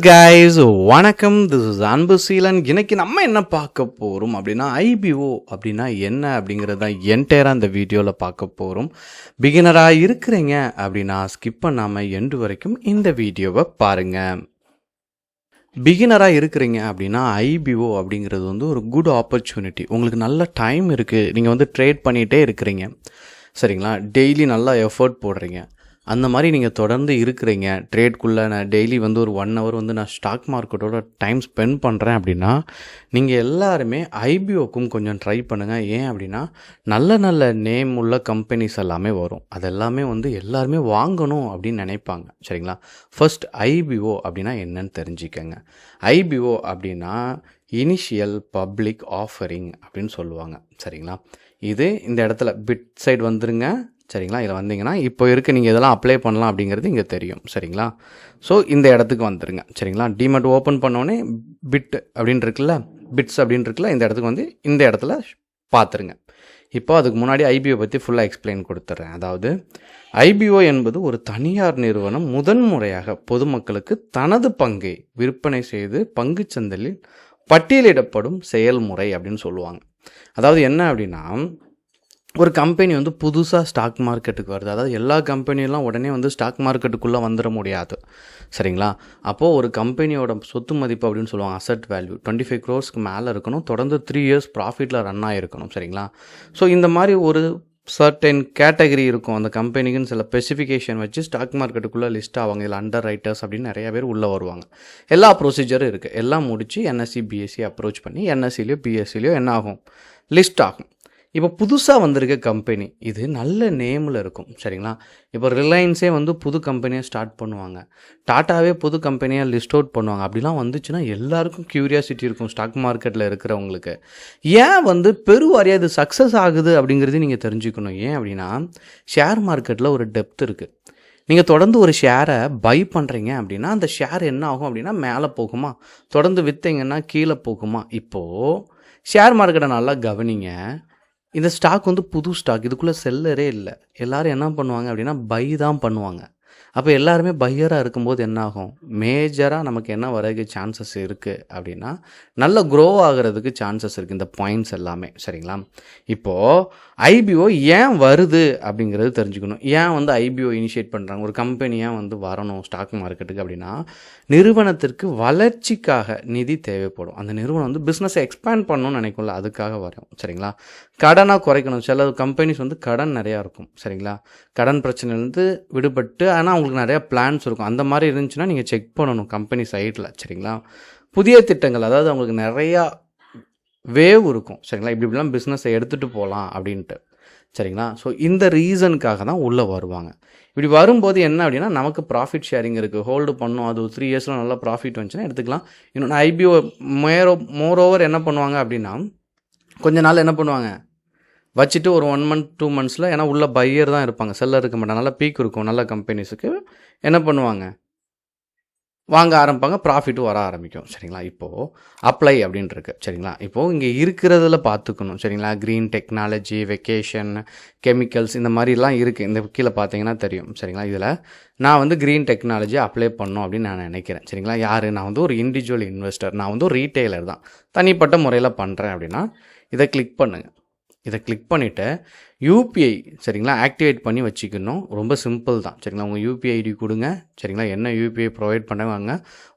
Guys, வணக்கம். This is அன்பு சீலன். இன்னைக்கு நம்ம என்ன பார்க்க போகிறோம் அப்படின்னா, ஐபிஓ அப்படின்னா என்ன அப்படிங்கிறது தான் என்டையராக இந்த வீடியோவில் பார்க்க போகிறோம். பிகினராக இருக்கிறீங்க அப்படின்னா ஸ்கிப் பண்ணாமல் எண்டு வரைக்கும் இந்த வீடியோவை பாருங்கள். பிகினராக இருக்கிறீங்க அப்படின்னா ஐபிஓ அப்படிங்கிறது வந்து ஒரு குட் ஆப்பர்ச்சுனிட்டி. உங்களுக்கு நல்ல டைம் இருக்குது, நீங்கள் வந்து ட்ரேட் பண்ணிகிட்டே இருக்கிறீங்க, சரிங்களா? டெய்லி நல்லா எஃபர்ட் போடுறீங்க. அந்த மாதிரி நீங்கள் தொடர்ந்து இருக்கிறீங்க ட்ரேட்குள்ளே. நான் டெய்லி வந்து ஒரு 1 hour வந்து நான் ஸ்டாக் மார்க்கெட்டோட டைம் ஸ்பெண்ட் பண்ணுறேன் அப்படின்னா நீங்கள் எல்லாருமே ஐபிஓக்கும் கொஞ்சம் ட்ரை பண்ணுங்கள். ஏன் அப்படின்னா நல்ல நல்ல நேம் உள்ள கம்பெனிஸ் எல்லாமே வரும். அதெல்லாமே வந்து எல்லாருமே வாங்கணும் அப்படின்னு நினைப்பாங்க, சரிங்களா? ஃபர்ஸ்ட் ஐபிஓ அப்படின்னா என்னன்னு தெரிஞ்சுக்கங்க. ஐபிஓ அப்படின்னா இனிஷியல் பப்ளிக் ஆஃபரிங் அப்படின்னு சொல்லுவாங்க, சரிங்களா? இது இந்த இடத்துல பிட் சைடு வந்துருங்க, சரிங்களா? இதில் வந்தீங்கன்னா இப்போ நீங்கள் இதெல்லாம் அப்ளை பண்ணலாம் அப்படிங்கிறது இங்கே தெரியும், சரிங்களா? ஸோ இந்த இடத்துக்கு வந்துடுங்க, சரிங்களா? டிமெட் ஓப்பன் பண்ணோடனே பிட் அப்படின்னு இருக்குல்ல, பிட்ஸ் அப்படின்னு இருக்குல்ல, இந்த இடத்துக்கு வந்து இந்த இடத்துல பார்த்துருங்க. இப்போ அதுக்கு முன்னாடி ஐபிஓ பற்றி ஃபுல்லாக எக்ஸ்பிளைன் கொடுத்துட்றேன். அதாவது ஐபிஓ என்பது ஒரு தனியார் நிறுவனம் முதன்முறையாக பொதுமக்களுக்கு தனது பங்கை விற்பனை செய்து பங்குச்சந்தையில் பட்டியலிடப்படும் செயல்முறை அப்படின்னு சொல்லுவாங்க. அதாவது என்ன அப்படின்னா, ஒரு கம்பெனி வந்து புதுசாக ஸ்டாக் மார்க்கெட்டுக்கு வருது. அதாவது எல்லா கம்பெனியெல்லாம் உடனே வந்து ஸ்டாக் மார்க்கெட்டுக்குள்ளே வந்துட முடியாது, சரிங்களா? அப்போது ஒரு கம்பெனியோட சொத்து மதிப்பு அப்படின்னு சொல்லுவாங்க, அசட் வேல்யூ 25 crores மேலே இருக்கணும், தொடர்ந்து 3 years ப்ராஃபிட்டில் ரன் ஆகிருக்கணும், சரிங்களா? ஸோ இந்த மாதிரி ஒரு சர்டன் கேட்டகரி இருக்கும். அந்த கம்பெனிக்குன்னு சில ஸ்பெசிஃபிகேஷன் வச்சு ஸ்டாக் மார்க்கெட்டுக்குள்ளே லிஸ்ட் ஆவாங்க. இதில் அண்டர் ரைட்டர்ஸ் அப்படின்னு நிறைய பேர் உள்ளே வருவாங்க. எல்லா ப்ரொசீஜரும் இருக்குது. எல்லாம் முடித்து என்எஸ்சி பிஎஸ்சி அப்ரோச் பண்ணி என்எஸ்சிலையோ பிஎஸ்சிலையோ என்ன ஆகும், லிஸ்ட் ஆகும். இப்போ புதுசாக வந்திருக்க கம்பெனி இது நல்ல நேமில் இருக்கும், சரிங்களா? இப்போ ரிலையன்ஸே வந்து புது கம்பெனியாக ஸ்டார்ட் பண்ணுவாங்க, டாட்டாவே புது கம்பெனியாக லிஸ்ட் அவுட் பண்ணுவாங்க. அப்படிலாம் வந்துச்சுன்னா எல்லாருக்கும் க்யூரியாசிட்டி இருக்கும் ஸ்டாக் மார்க்கெட்டில் இருக்கிறவங்களுக்கு. ஏன் வந்து பெருவாரியாக இது சக்ஸஸ் ஆகுது அப்படிங்கிறது நீங்கள் தெரிஞ்சுக்கணும். ஏன் அப்படின்னா ஷேர் மார்க்கெட்டில் ஒரு டெப்த் இருக்குது. நீங்கள் தொடர்ந்து ஒரு ஷேரை பை பண்ணுறீங்க அப்படின்னா அந்த ஷேர் என்ன ஆகும் அப்படின்னா மேலே போகுமா, தொடர்ந்து விற்றீங்கன்னா கீழே போகுமா. இப்போது ஷேர் மார்க்கெட்டை நல்லா கவனிங்க. இந்த ஸ்டாக் வந்து புது ஸ்டாக், இதுக்குள்ளே செல்லரே இல்லை. எல்லோரும் என்ன பண்ணுவாங்க அப்படின்னா பை தான் பண்ணுவாங்க. அப்போ எல்லாருமே பையராக இருக்கும்போது என்ன ஆகும், மேஜராக நமக்கு என்ன வரதுக்கு சான்சஸ் இருக்குது அப்படின்னா நல்ல க்ரோ ஆகிறதுக்கு சான்சஸ் இருக்குது இந்த பாயிண்ட்ஸ் எல்லாமே, சரிங்களா? இப்போது ஐபிஓ ஏன் வருது அப்படிங்கிறது தெரிஞ்சுக்கணும். ஏன் வந்து ஐபிஓ இனிஷியேட் பண்ணுறாங்க, ஒரு கம்பெனியாக வந்து வரணும் ஸ்டாக் மார்க்கெட்டுக்கு அப்படின்னா நிறுவனத்திற்கு வளர்ச்சிக்காக நிதி தேவைப்படும். அந்த நிறுவனம் வந்து பிஸ்னஸை எக்ஸ்பேண்ட் பண்ணணும்னு நினைக்கும்ல, அதுக்காக வரும், சரிங்களா? கடனாக குறைக்கணும். சில கம்பெனிஸ் வந்து கடன் நிறையா இருக்கும், சரிங்களா? கடன் பிரச்சனைலேருந்து விடுபட்டு ஆனால் அவங்களுக்கு நிறையா பிளான்ஸ் இருக்கும். அந்த மாதிரி இருந்துச்சுன்னா நீங்கள் செக் பண்ணணும் கம்பெனி சைட்டில், சரிங்களா? புதிய திட்டங்கள், அதாவது அவங்களுக்கு நிறையா வேவ் இருக்கும், சரிங்களா? இப்படிலாம் பிஸ்னஸை எடுத்துகிட்டு போகலாம் அப்படின்ட்டு, சரிங்களா? ஸோ இந்த ரீசனுக்காக தான் உள்ளே வருவாங்க. இப்படி வரும்போது என்ன அப்படின்னா நமக்கு ப்ராஃபிட் ஷேரிங் இருக்குது, ஹோல்டு பண்ணோம். அது 3 years நல்லா ப்ராஃபிட் வந்துச்சுன்னா எடுத்துக்கலாம். இன்னொன்று ஐபிஓ மோரோவர் என்ன பண்ணுவாங்க அப்படின்னா கொஞ்ச நாள் என்ன பண்ணுவாங்க வச்சுட்டு ஒரு 1 month 2 months ஏன்னா உள்ள பையர் தான் இருப்பாங்க, செல்லர் இருக்க மாட்டாங்க. நல்லா பீக் இருக்கும் நல்ல கம்பெனிஸுக்கு, என்ன பண்ணுவாங்க வாங்க ஆரம்பிப்பாங்க, ப்ராஃபிட்டும் வர ஆரம்பிக்கும், சரிங்களா? இப்போது அப்ளை அப்படின்ட்டு இருக்கு, சரிங்களா? இப்போது இங்கே இருக்கிறதுல பார்த்துக்கணும், சரிங்களா? க்ரீன் டெக்னாலஜி, வெக்கேஷன், கெமிக்கல்ஸ், இந்த மாதிரிலாம் இருக்குது. இந்த கீழே பார்த்தீங்கன்னா தெரியும், சரிங்களா? இதில் நான் வந்து க்ரீன் டெக்னாலஜி அப்ளை பண்ணணும் அப்படின்னு நான் நினைக்கிறேன், சரிங்களா? யார், நான் வந்து ஒரு இண்டிவிஜுவல் இன்வெஸ்டர், நான் வந்து ஒரு ரீட்டெய்லர் தான், தனிப்பட்ட முறையில் பண்ணுறேன் அப்படின்னா இதை கிளிக் பண்ணுங்கள். இதை கிளிக் பண்ணிவிட்டு யூபிஐ, சரிங்களா, ஆக்டிவேட் பண்ணி வச்சுக்கணும். ரொம்ப சிம்பிள் தான், சரிங்களா? உங்கள் யூபிஐ ஐடி கொடுங்க, சரிங்களா? என்ன யூபிஐ ப்ரொவைட் பண்ணுவாங்க,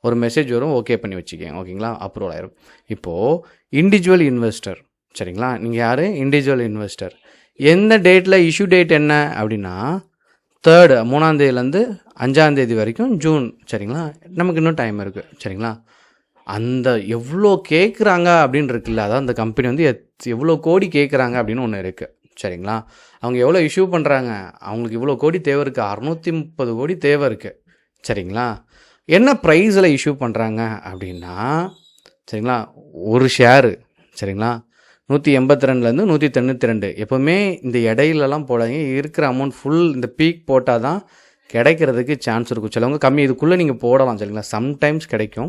ஒரு மெசேஜ் வரும், ஓகே பண்ணி வச்சுக்கோங்க, ஓகேங்களா? அப்ரூவல் ஆயிரும். இப்போது இண்டிவிஜுவல் இன்வெஸ்டர், சரிங்களா? நீங்கள் யார், இண்டிவிஜுவல் இன்வெஸ்டர். எந்த டேட்டில் இஷ்யூ டேட் என்ன அப்படின்னா 3rd 3ஆம் தேதியிலேருந்து 5ஆம் தேதி வரைக்கும் ஜூன், சரிங்களா? நமக்கு இன்னும் டைம் இருக்குது, சரிங்களா? அந்த எவ்வளோ கேட்குறாங்க அப்படின்னு இருக்குல்ல, அதான் அந்த கம்பெனி வந்து எவ்வளோ கோடி கேட்குறாங்க அப்படின்னு ஒன்று இருக்குது, சரிங்களா? அவங்க எவ்வளோ இஷ்யூ பண்ணுறாங்க, அவங்களுக்கு இவ்வளோ கோடி தேவை இருக்குது, 630 கோடி தேவை இருக்குது, சரிங்களா? என்ன ப்ரைஸில் இஷ்யூ பண்ணுறாங்க அப்படின்னா, சரிங்களா, ஒரு ஷேரு, சரிங்களா, 182லேருந்து 192. எப்போவுமே இந்த இடையிலலாம் போடாங்க, இருக்கிற அமௌண்ட் ஃபுல் இந்த பீக் போட்டால் தான் கிடைக்கிறதுக்கு சான்ஸ் இருக்கும். சிலவங்க கம்மி இதுக்குள்ளே நீங்கள் போடலாம், சரிங்களா? சம்டைம்ஸ் கிடைக்கும்.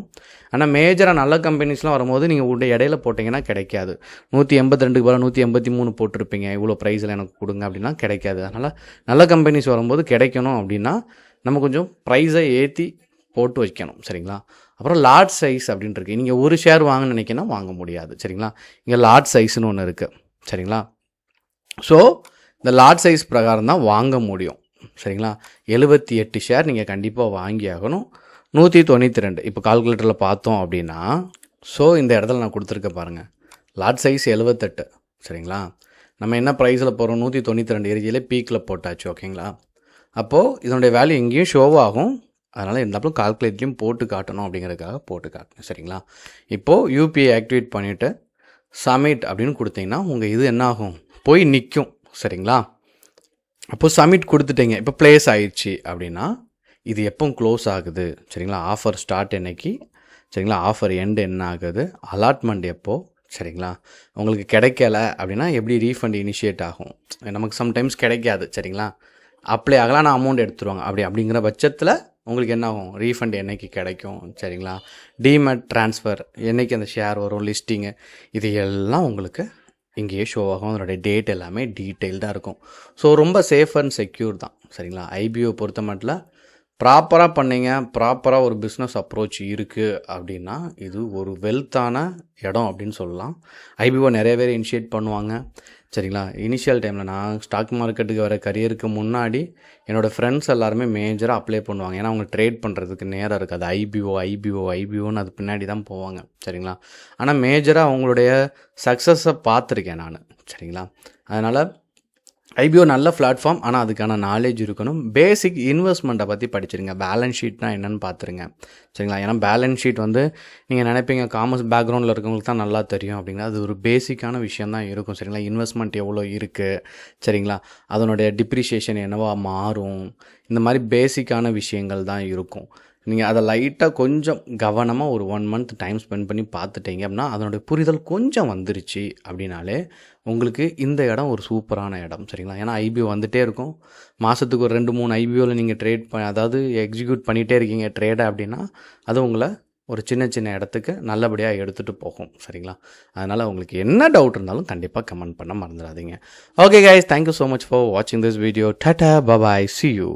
ஆனால் மேஜராக நல்ல கம்பெனிஸ்லாம் வரும்போது நீங்கள் உடைய இடையில போட்டிங்கன்னா கிடைக்காது. 182க்கு பதிலாக 183 போட்டிருப்பீங்க, இவ்வளோ ப்ரைஸில் எனக்கு கொடுங்க அப்படின்னா கிடைக்காது. அதனால் நல்ல கம்பெனிஸ் வரும்போது கிடைக்கணும் அப்படின்னா நம்ம கொஞ்சம் ப்ரைஸை ஏற்றி போட்டு வைக்கணும் சரிங்களா. அப்புறம் லார்ஜ் சைஸ் அப்படின்ட்டு இருக்குது. நீங்கள் ஒரு ஷேர் வாங்க நினைக்கினா வாங்க முடியாது சரிங்களா. இங்கே லார்ஜ் சைஸ்னு ஒன்று இருக்குது சரிங்களா. ஸோ இந்த லார்ஜ் சைஸ் பிரகாரம் தான் வாங்க முடியும் சரிங்களா. 78 ஷேர் நீங்கள் கண்டிப்பாக வாங்கி ஆகணும். 192 இப்போ கால்குலேட்டரில் பார்த்தோம் அப்படின்னா, ஸோ இந்த இடத்துல நான் கொடுத்துருக்க பாருங்கள், லார்ஜ் சைஸ் 78 சரிங்களா. நம்ம என்ன ப்ரைஸில் போகிறோம், 192 ஏரியாலே பீக்கில் போட்டாச்சு ஓகேங்களா. அப்போது இதனுடைய வேல்யூ எங்கேயும் ஷோ ஆகும், அதனால் இருந்தாலும் கால்குலேட்லேயும் போட்டு காட்டணும் அப்படிங்கிறதுக்காக போட்டு காட்டணும் சரிங்களா. இப்போது யூபிஐ ஆக்டிவேட் பண்ணிவிட்டு சப்மிட் அப்படின்னு கொடுத்தீங்கன்னா உங்கள் இது என்ன ஆகும், போய் நிற்கும் சரிங்களா. அப்போது சப்மிட் கொடுத்துட்டீங்க, இப்போ ப்ளேஸ் ஆயிடுச்சு அப்படின்னா இது எப்போ க்ளோஸ் ஆகுது சரிங்களா. ஆஃபர் ஸ்டார்ட் என்னைக்கு சரிங்களா, ஆஃபர் எண்டு என்ன ஆகுது, அலாட்மெண்ட் எப்போது சரிங்களா. உங்களுக்கு கிடைக்கல அப்படின்னா எப்படி ரீஃபண்ட் இனிஷியேட் ஆகும், நமக்கு சம்டைம்ஸ் கிடைக்காது சரிங்களா. அப்ளை ஆகலாம் ஆனால் அமௌண்ட் எடுத்துருவாங்க அப்படிங்கிற பட்சத்தில் உங்களுக்கு என்ன ஆகும், ரீஃபண்ட் என்றைக்கு கிடைக்கும் சரிங்களா. டிமெட் ட்ரான்ஸ்ஃபர் என்றைக்கு அந்த ஷேர் வரும், லிஸ்டிங்கு, இது எல்லாம் உங்களுக்கு இங்கேயே ஷோ ஆகும். அதனுடைய டேட் எல்லாமே டீட்டெயில்டாக இருக்கும். ஸோ ரொம்ப சேஃப் அண்ட் செக்யூர் தான் சரிங்களா. ஐபிஓ பொறுத்த மட்டும் ப்ராப்பராக பண்ணிங்க, ப்ராப்பராக ஒரு பிஸ்னஸ் அப்ரோச் இருக்குது அப்படின்னா இது ஒரு வெல்த்தான இடம் அப்படின்னு சொல்லலாம். ஐபிஓ நிறைய பேர் இனிஷியேட் பண்ணுவாங்க சரிங்களா. இனிஷியல் டைமில் நான் ஸ்டாக் மார்க்கெட்டுக்கு வர கரியருக்கு முன்னாடி என்னோடய ஃப்ரெண்ட்ஸ் எல்லாருமே மேஜராக அப்ளை பண்ணுவாங்க. ஏன்னா அவங்க ட்ரேட் பண்ணுறதுக்கு நேரம் இருக்காது. ஐபிஓன்னு அது பின்னாடி தான் போவாங்க சரிங்களா. ஆனால் மேஜராக அவங்களுடைய சக்ஸஸை பார்த்துருக்கேன் நான் சரிங்களா. அதனால் ஐபிஓ நல்ல பிளாட்ஃபார்ம், ஆனால் அதுக்கான நாலேஜ் இருக்கணும். பேசிக் இன்வெஸ்ட்மெண்ட்டை பற்றி படிச்சிருங்க. பேலன்ஸ் ஷீட்னா என்னென்னு பார்த்துருங்க சரிங்களா. ஏன்னா பேலன்ஸ் ஷீட் வந்து நீங்கள் நினைப்பீங்க காமர்ஸ் பேக்ரவுண்டில் இருக்கவங்களுக்கு தான் நல்லா தெரியும் அப்படின்னா, அது ஒரு பேசிக்கான விஷயம் தான் இருக்கும் சரிங்களா. இன்வெஸ்ட்மெண்ட் எவ்வளோ இருக்குது சரிங்களா, அதனுடைய டிப்ரிஷியேஷன் என்னவா மாறும், இந்த மாதிரி பேசிக்கான விஷயங்கள் தான் இருக்கும். நீங்கள் அதை லைட்டாக கொஞ்சம் கவனமாக ஒரு 1 மந்த் டைம் ஸ்பெண்ட் பண்ணி பார்த்துட்டீங்க அப்படின்னா அதனுடைய புரிதல் கொஞ்சம் வந்துருச்சு அப்படின்னாலே உங்களுக்கு இந்த இடம் ஒரு சூப்பரான இடம் சரிங்களா. ஏன்னா ஐபிஓ வந்துகிட்டே இருக்கும். மாதத்துக்கு ஒரு 2-3 ஐபிஓவில் நீங்கள் ட்ரேட் அதாவது எக்ஸிக்யூட் பண்ணிகிட்டே இருக்கீங்க ட்ரேடை அப்படின்னா அது உங்களை ஒரு சின்ன இடத்துக்கு நல்லபடியாக எடுத்துகிட்டு போகும் சரிங்களா. அதனால் உங்களுக்கு என்ன டவுட் இருந்தாலும் கண்டிப்பாக கமெண்ட் பண்ண மறந்துடாதீங்க. Okay guys, thank you so much for வாட்சிங் this video. Tata bye, see you.